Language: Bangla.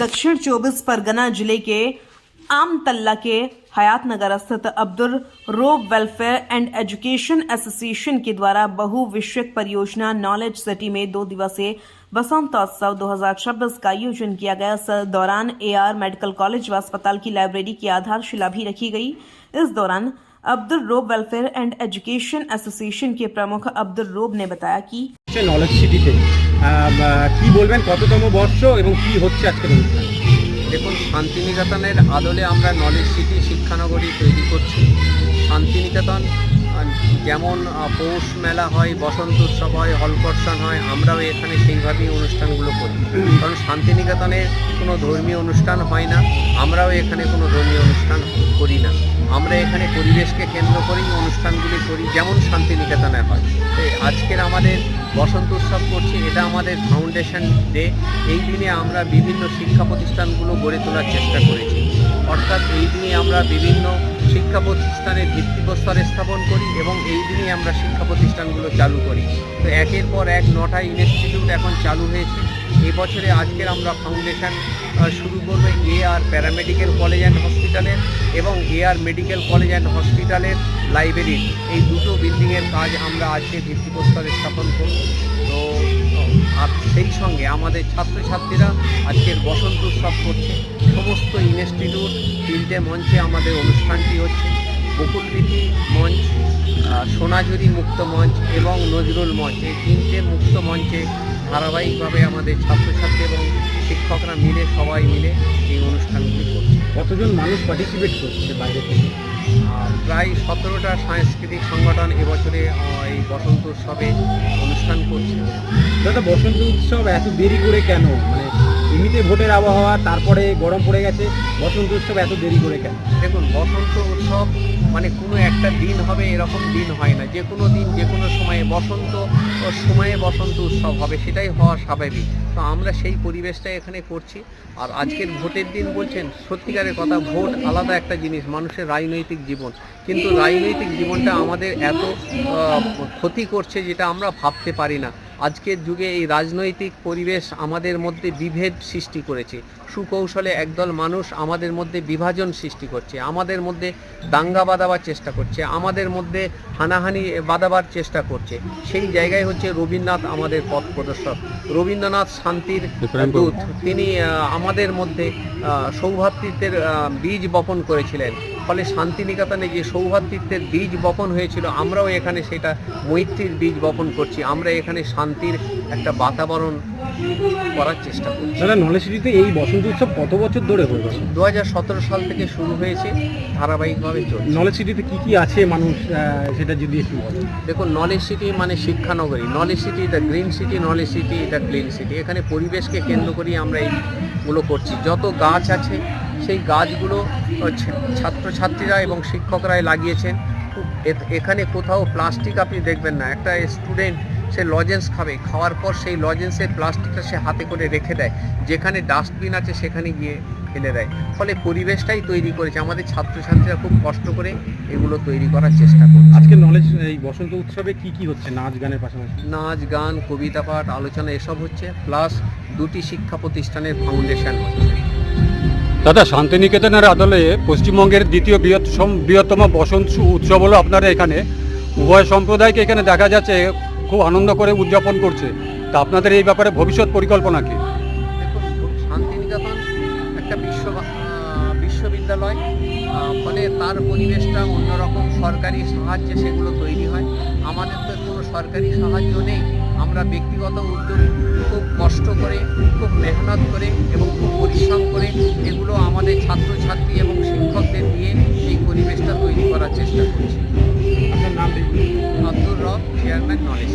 दक्षिण 24 परगना जिले के आमतल्ला के हयातनगर स्थित अब्दुल रोब वेलफेयर एंड एजुकेशन एसोसिएशन के द्वारा बहुविषयक परियोजना नॉलेज सिटी में 2 दिवसीय वसंतोत्सव 2026 का आयोजन किया गया। इस दौरान एआर मेडिकल कॉलेज व अस्पताल की लाइब्रेरी की आधारशिला भी रखी गई। इस दौरान अब्दुल रोब वेलफेयर एंड एजुकेशन एसोसिएशन के प्रमुख अब्दुल रोब ने बताया कि নলেজ সিটিতে কি বলবেন, কততম বর্ষ এবং কি হচ্ছে আজকের অনুষ্ঠান? দেখুন, শান্তিনিকেতনের আদলে আমরা নলেজ সিটি শিক্ষানগরী তৈরি করছি। শান্তিনিকেতন যেমন পৌষ মেলা হয়, বসন্ত উৎসব হয়, হলকর্ষণ হয়, আমরাও এখানে সেইভাবেই অনুষ্ঠানগুলো করি। কারণ শান্তিনিকেতনে কোনো ধর্মীয় অনুষ্ঠান হয় না, আমরাও এখানে কোনো ধর্মীয় অনুষ্ঠান করি না। আমরা এখানে পরিবেশকে কেন্দ্র করেই অনুষ্ঠানগুলি করি, যেমন শান্তিনিকেতনে হয়। তো আজকের আমাদের বসন্ত উৎসব করছি, এটা আমাদের ফাউন্ডেশন ডে। এই দিনে আমরা বিভিন্ন শিক্ষা প্রতিষ্ঠানগুলো গড়ে তোলার চেষ্টা করেছি। অর্থাৎ এই দিনে আমরা বিভিন্ন শিক্ষা প্রতিষ্ঠানের ভিত্তিপ্রস্তর স্থাপন করি এবং এই দিনেই আমরা শিক্ষা প্রতিষ্ঠানগুলো চালু করি। তো একের পর এক 9টা ইনস্টিটিউট এখন চালু হয়েছে। এবছরে আজকের আমরা ফাউন্ডেশন শুরু করবো এআর প্যারামেডিক্যাল কলেজ অ্যান্ড হসপিটালের এবং এআর মেডিকেল কলেজ অ্যান্ড হসপিটালের লাইব্রেরির এই দুটো বিল্ডিংয়ের কাজ আমরা আজকে ভিত্তিপ্রস্তর স্থাপন করব। তো আর সেই সঙ্গে আমাদের ছাত্রছাত্রীরা আজকের বসন্ত উৎসব করছে। সমস্ত ইনস্টিটিউট 3টে মঞ্চে আমাদের অনুষ্ঠানটি হচ্ছে। বকুলবীথি মঞ্চ, সোনাঝুরি মুক্ত মঞ্চ এবং নজরুল মঞ্চ, এই 3টে মুক্ত মঞ্চে ধারাবাহিকভাবে আমাদের ছাত্রছাত্রী এবং শিক্ষকরা মিলে সবাই মিলে এই অনুষ্ঠানগুলি করছে। কতজন মানুষ পার্টিসিপেট করছে বাইরে থেকে? প্রায় 17টা সাংস্কৃতিক সংগঠন এবছরে এই বসন্ত উৎসবে অনুষ্ঠান করছে। দাদা, বসন্ত উৎসব এত দেরি করে কেন? মানে এমনিতে ভোটের আবহাওয়া, তারপরে গরম পড়ে গেছে, বসন্ত উৎসব এত দেরি করে কেন? দেখুন, বসন্ত উৎসব মানে কোনো একটা দিন হবে এরকম দিন হয় না। যে কোনো দিন যে কোনো সময়ে বসন্ত উৎসব হবে, সেটাই হওয়া স্বাভাবিক। তো আমরা সেই পরিবেশটা এখানে করছি। আর আজকের ভোটের দিন বলছেন, সত্যিকারের কথা, ভোট আলাদা একটা জিনিস, মানুষের রাজনৈতিক জীবন। কিন্তু রাজনৈতিক জীবনটা আমাদের এত ক্ষতি করছে যেটা আমরা ভাবতে পারি না। আজকের যুগে এই রাজনৈতিক পরিবেশ আমাদের মধ্যে বিভেদ সৃষ্টি করেছে। সুকৌশলে একদল মানুষ আমাদের মধ্যে বিভাজন সৃষ্টি করছে, আমাদের মধ্যে দাঙ্গা বাঁধাবার চেষ্টা করছে, আমাদের মধ্যে হানাহানি বাঁধাবার চেষ্টা করছে। সেই জায়গায় হচ্ছে রবীন্দ্রনাথ আমাদের পথ প্রদর্শক। রবীন্দ্রনাথ শান্তির দূত। তিনি আমাদের মধ্যে সৌভ্রাতৃত্বের বীজ বপন করেছিলেন। ফলে শান্তিনিকেতনে যে সৌভ্রাতৃত্বের বীজ বপন হয়েছিল, আমরাও এখানে সেটা মৈত্রীর বীজ বপন করছি। আমরা এখানে শান্তির একটা বাতাবরণ করার চেষ্টা করছি। দাদা, নলেজ সিটিতে এই বসন্ত উৎসব কত বছর ধরে হয়ে গেছে? 2017 সাল থেকে শুরু হয়েছে, ধারাবাহিকভাবে চলছে। নলেজ সিটিতে কি কি আছে মানুষ, সেটা যদি একটু বলেন। দেখুন, নলেজ সিটি মানে শিক্ষানগরী। নলেজ সিটি এটা গ্রিন সিটি, নলেজ সিটি এটা ক্লিন সিটি। এখানে পরিবেশকে কেন্দ্র করেই আমরা এইগুলো করছি। যত গাছ আছে সেই গাছগুলো ছাত্রছাত্রীরা এবং শিক্ষকরাই লাগিয়েছেন। এখানে কোথাও প্লাস্টিক আপনি দেখবেন না। একটা স্টুডেন্ট সে লজেন্স খাবে, খাওয়ার পর সেই লজেন্সের প্লাস্টিকটা সে হাতে করে রেখে দেয়, যেখানে ডাস্টবিন আছে সেখানে গিয়ে ফেলে দেয়। ফলে পরিবেশটাই তৈরি করেছে। আমাদের ছাত্রছাত্রীরা খুব কষ্ট করে এগুলো তৈরি করার চেষ্টা করছে। আজকে নলেজ এই বসন্ত উৎসবে কি কি হচ্ছে? নাচ গানের পাশাপাশি নাচ গান, কবিতা পাঠ, আলোচনা এসব হচ্ছে, প্লাস 2টি শিক্ষা প্রতিষ্ঠানের ফাউন্ডেশন হচ্ছে। দাদা, শান্তিনিকেতনের আদলে পশ্চিমবঙ্গের দ্বিতীয় বৃহত্তম বসন্ত উৎসব হলো আপনারা এখানে। উভয় সম্প্রদায়কে এখানে দেখা যাচ্ছে খুব আনন্দ করে উদযাপন করছে। তা আপনাদের এই ব্যাপারে ভবিষ্যৎ পরিকল্পনা কি? দেখুন, শান্তিনিকেতন একটা বিশ্ববিদ্যালয়, ফলে তার পরিবেশটা অন্যরকম। সরকারি সাহায্যে সেগুলো তৈরি হয়। আমাদের তো কোনো সরকারি সাহায্য নেই। আমরা ব্যক্তিগত উদ্যোগ খুব কষ্ট করে, খুব মেহনত করে এবং খুব পরিশ্রম করে এগুলো আমাদের ছাত্রছাত্রী এবং শিক্ষকদের দিয়ে এই পরিবেশটা তৈরি করার চেষ্টা করছি। আপনার নাম? আব্দুল রব, চেয়ারম্যান, নলেজ।